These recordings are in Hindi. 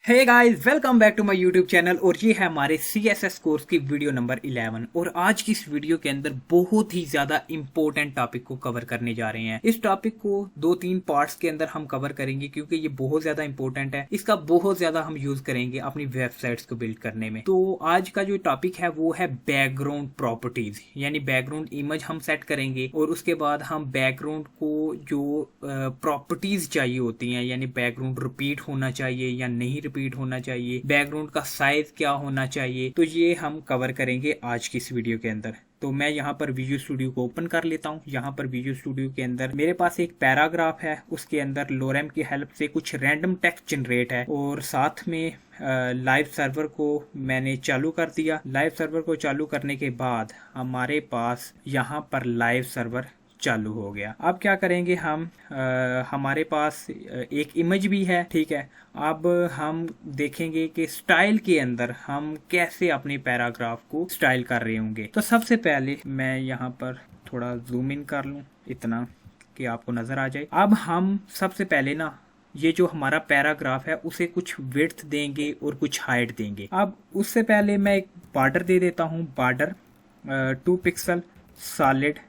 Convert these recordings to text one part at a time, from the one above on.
Hey guys, welcome back to my YouTube channel. और ये है हमारे CSS कोर्स की वीडियो नंबर 11। और आज की इस वीडियो के अंदर बहुत ही ज्यादा इंपॉर्टेंट टॉपिक को कवर करने जा रहे हैं। इस टॉपिक को 2-3 पार्ट्स के अंदर हम कवर करेंगे क्योंकि ये बहुत ज्यादा इंपॉर्टेंट है। इसका बहुत ज्यादा हम यूज करेंगे अपनी वेबसाइट्स को बिल्ड करने में। तो आज का जो टॉपिक है वो है बैकग्राउंड प्रॉपर्टीज, यानी बैकग्राउंड इमेज हम सेट करेंगे और उसके बाद हम बैकग्राउंड को जो प्रॉपर्टीज चाहिए होती हैं, यानी बैकग्राउंड रिपीट होना चाहिए या नहीं रिपीट होना चाहिए, बैकग्राउंड का साइज क्या होना चाहिए, तो ये हम कवर करेंगे आज की इस वीडियो के अंदर। तो मैं यहाँ पर विजुअल स्टूडियो को ओपन कर लेता हूँ। यहाँ पर विजुअल स्टूडियो के अंदर मेरे पास एक पैराग्राफ है, उसके अंदर लोरेम की हेल्प से कुछ रैंडम टेक्स्ट जनरेट है और साथ में लाइव सर्वर को मैंने चालू कर दिया। लाइव सर्वर को चालू करने के बाद हमारे पास यहाँ पर लाइव सर्वर चालू हो गया। अब क्या करेंगे हम, हमारे पास एक इमेज भी है, ठीक है। अब हम देखेंगे कि स्टाइल के अंदर हम कैसे अपने पैराग्राफ को स्टाइल कर रहे होंगे। तो सबसे पहले मैं यहाँ पर थोड़ा जूम इन कर लूँ इतना कि आपको नजर आ जाए। अब हम सबसे पहले ना ये जो हमारा पैराग्राफ है उसे कुछ विड्थ देंगे और कुछ हाइट देंगे। अब उससे पहले मैं एक बॉर्डर दे देता हूँ। बॉर्डर 2 पिक्सल सॉलिड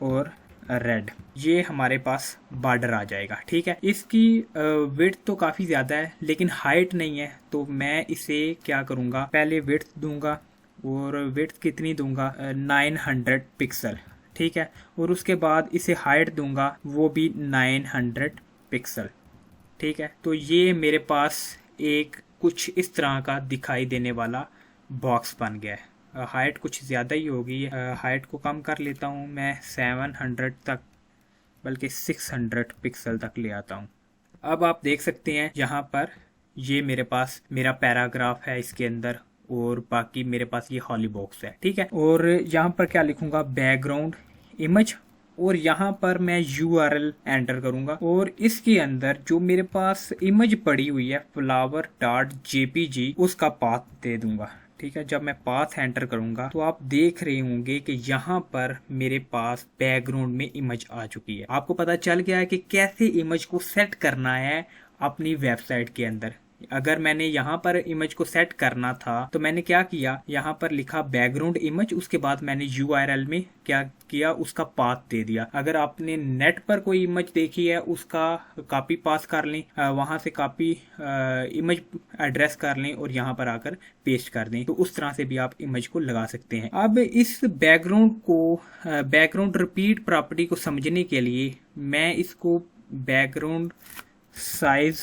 और रेड, ये हमारे पास बॉर्डर आ जाएगा, ठीक है। इसकी विड्थ तो काफ़ी ज़्यादा है लेकिन हाइट नहीं है, तो मैं इसे क्या करूँगा, पहले विड्थ दूंगा और विड्थ कितनी दूंगा, 900 पिक्सल, ठीक है। और उसके बाद इसे हाइट दूंगा, वो भी 900 पिक्सल, ठीक है। तो ये मेरे पास एक कुछ इस तरह का दिखाई देने वाला बॉक्स बन गया है। हाइट कुछ ज़्यादा ही होगी, हाइट को कम कर लेता हूँ मैं 700 तक, बल्कि 600 पिक्सल तक ले आता हूँ। अब आप देख सकते हैं यहाँ पर ये मेरे पास मेरा पैराग्राफ है इसके अंदर, और बाकी मेरे पास ये हॉली बॉक्स है, ठीक है। और यहाँ पर क्या लिखूंगा, बैकग्राउंड इमेज, और यहाँ पर मैं URL एंटर करूंगा और इसके अंदर जो मेरे पास इमेज पड़ी हुई है flower.jpg उसका पाथ दे दूंगा, ठीक है। जब मैं पाथ एंटर करूंगा तो आप देख रहे होंगे कि यहाँ पर मेरे पास बैकग्राउंड में इमेज आ चुकी है। आपको पता चल गया है कि कैसे इमेज को सेट करना है अपनी वेबसाइट के अंदर। अगर मैंने यहाँ पर इमेज को सेट करना था तो मैंने क्या किया, यहाँ पर लिखा बैकग्राउंड इमेज, उसके बाद मैंने URL में क्या किया, उसका पाथ दे दिया। अगर आपने नेट पर कोई इमेज देखी है उसका कॉपी पास कर लें, वहां से कॉपी इमेज एड्रेस कर लें और यहाँ पर आकर पेस्ट कर दें, तो उस तरह से भी आप इमेज को लगा सकते हैं। अब इस बैकग्राउंड को बैकग्राउंड रिपीट प्रॉपर्टी को समझने के लिए मैं इसको बैकग्राउंड साइज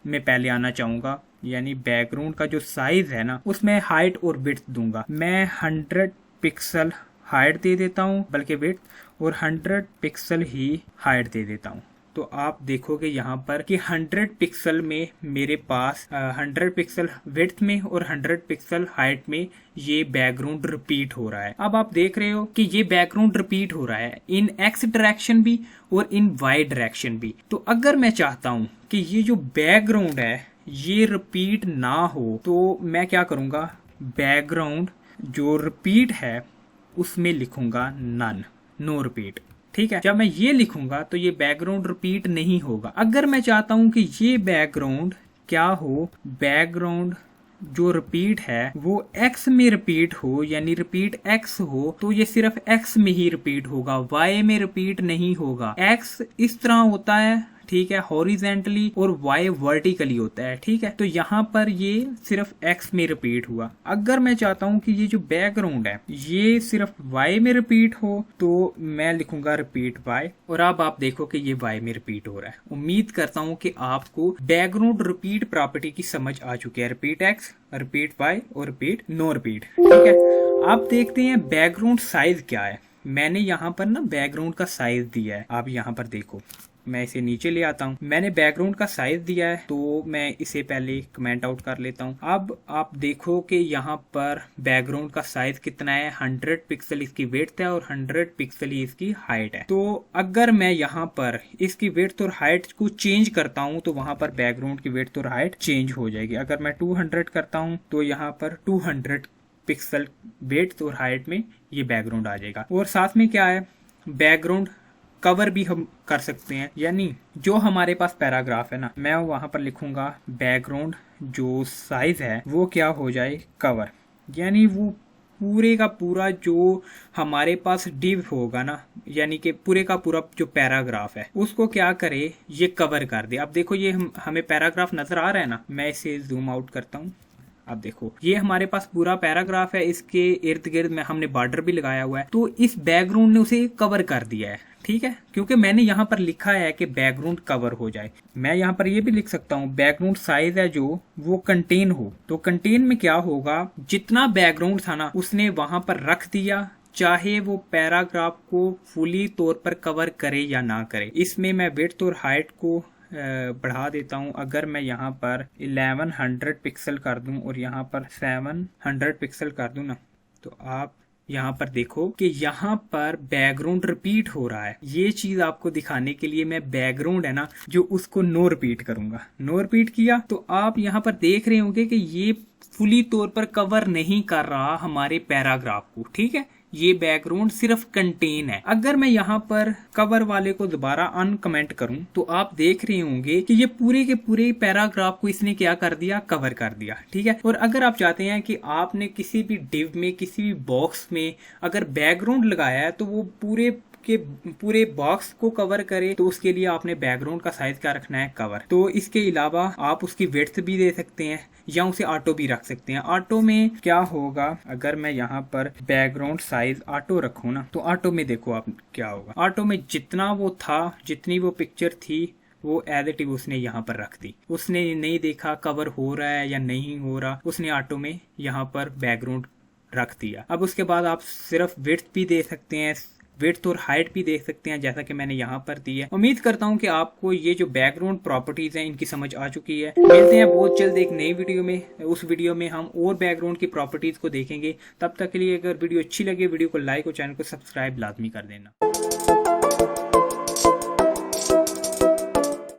में पहले आना चाहूंगा, यानी बैकग्राउंड का जो साइज है ना उसमें हाइट और विड्थ दूंगा। मैं 100 पिक्सल हाइट दे देता हूँ, बल्कि विड्थ, और 100 पिक्सल ही हाइट दे देता हूँ। तो आप देखोगे यहाँ पर कि 100 पिक्सल में मेरे पास 100 पिक्सल विड्थ में और 100 पिक्सल हाइट में ये बैकग्राउंड रिपीट हो रहा है। अब आप देख रहे हो कि ये बैकग्राउंड रिपीट हो रहा है इन X डायरेक्शन भी और इन Y डायरेक्शन भी। तो अगर मैं चाहता हूँ कि ये जो बैकग्राउंड है ये रिपीट ना हो तो मैं क्या करूँगा, बैकग्राउंड जो रिपीट है उसमें लिखूंगा नन, नो रिपीट, ठीक है। जब मैं ये लिखूंगा तो ये बैकग्राउंड रिपीट नहीं होगा। अगर मैं चाहता हूं कि ये बैकग्राउंड क्या हो, बैकग्राउंड जो रिपीट है वो X में रिपीट हो, यानी रिपीट X हो, तो ये सिर्फ X में ही रिपीट होगा, Y में रिपीट नहीं होगा। X इस तरह होता है, ठीक है, हॉरिजेंटली, और Y वर्टिकली होता है, ठीक है। तो यहाँ पर ये सिर्फ X में रिपीट हुआ। अगर मैं चाहता हूँ कि ये जो बैकग्राउंड है ये सिर्फ Y में रिपीट हो तो मैं लिखूंगा रिपीट Y, और अब आप देखो कि ये Y में रिपीट हो रहा है। उम्मीद करता हूँ कि आपको बैकग्राउंड रिपीट प्रॉपर्टी की समझ आ चुकी है, रिपीट X, रिपीट Y और रिपीट नो रिपीट, ठीक है। आप देखते हैं बैकग्राउंड साइज क्या है। मैंने यहाँ पर ना बैकग्राउंड का साइज दिया है, आप यहाँ पर देखो, मैं इसे नीचे ले आता हूँ। मैंने बैकग्राउंड का साइज दिया है तो मैं इसे पहले कमेंट आउट कर लेता हूँ। अब आप देखो कि यहाँ पर बैकग्राउंड का साइज कितना है, 100 पिक्सल इसकी विड्थ है और 100 पिक्सल ही इसकी हाइट है। तो अगर मैं यहाँ पर इसकी विड्थ और हाइट को चेंज करता हूँ तो वहां पर बैकग्राउंड की विड्थ और हाइट चेंज हो जाएगी। अगर मैं 200 करता हूँ तो यहाँ पर 200 पिक्सल विड्थ और हाइट में ये बैकग्राउंड आ जाएगा। और साथ में क्या है, बैकग्राउंड कवर भी हम कर सकते हैं, यानी जो हमारे पास पैराग्राफ है ना, मैं वहां पर लिखूंगा बैकग्राउंड जो साइज है वो क्या हो जाए कवर, यानी वो पूरे का पूरा जो हमारे पास डिव होगा ना, यानी कि पूरे का पूरा जो पैराग्राफ है उसको क्या करे, ये कवर कर दे। अब देखो ये हमें पैराग्राफ नजर आ रहा है ना, मैं इसे जूम आउट करता हूँ। अब देखो ये हमारे पास पूरा पैराग्राफ है, इसके इर्द गिर्द में हमने बॉर्डर भी लगाया हुआ है, तो इस बैकग्राउंड ने उसे कवर कर दिया है। ठीक है, क्योंकि मैंने यहाँ पर लिखा है कि बैकग्राउंड कवर हो जाए। मैं यहाँ पर ये भी लिख सकता हूँ बैकग्राउंड साइज है जो वो कंटेन हो। तो कंटेन में क्या होगा, जितना बैकग्राउंड था ना उसने वहां पर रख दिया, चाहे वो पैराग्राफ को फुली तौर पर कवर करे या ना करे। इसमें मैं विड्थ और हाइट को बढ़ा देता हूं। अगर मैं यहाँ पर 1100 पिक्सल कर दूं और यहाँ पर 700 पिक्सल कर दूं ना, तो आप यहाँ पर देखो कि यहाँ पर बैकग्राउंड रिपीट हो रहा है। ये चीज आपको दिखाने के लिए मैं बैकग्राउंड है ना जो उसको नो रिपीट करूंगा। नो रिपीट किया तो आप यहाँ पर देख रहे होंगे कि ये फुली तौर पर कवर नहीं कर रहा हमारे पैराग्राफ को। ठीक है, ये बैकग्राउंड सिर्फ कंटेन है। अगर मैं यहाँ पर कवर वाले को दोबारा अनकमेंट करूं तो आप देख रहे होंगे कि ये पूरे के पूरे पैराग्राफ को इसने क्या कर दिया, कवर कर दिया। ठीक है, और अगर आप चाहते हैं कि आपने किसी भी डिव में किसी भी बॉक्स में अगर बैकग्राउंड लगाया है तो वो पूरे के पूरे बॉक्स को कवर करे, तो उसके लिए आपने बैकग्राउंड का साइज क्या रखना है, कवर। तो इसके अलावा आप उसकी विड्थ भी दे सकते हैं या उसे ऑटो भी रख सकते हैं। ऑटो में क्या होगा, अगर मैं यहाँ पर बैकग्राउंड साइज ऑटो रखूँ ना, तो ऑटो में देखो आप क्या होगा, ऑटो में जितना वो था, जितनी वो पिक्चर थी वो एज इट इज उसने यहाँ पर रख दी। उसने नहीं देखा कवर हो रहा है या नहीं हो रहा, उसने ऑटो में यहाँ पर बैकग्राउंड रख दिया। अब उसके बाद आप सिर्फ विड्थ भी दे सकते हैं, विड्थ और हाइट भी देख सकते हैं, जैसा कि मैंने यहाँ पर दी है। उम्मीद करता हूँ कि आपको ये जो बैकग्राउंड प्रॉपर्टीज हैं इनकी समझ आ चुकी है। मिलते हैं बहुत जल्द एक नई वीडियो में। उस वीडियो में हम और बैकग्राउंड की प्रॉपर्टीज को देखेंगे। तब तक के लिए अगर वीडियो अच्छी लगे वीडियो को लाइक और चैनल को सब्सक्राइब लाजमी कर देना।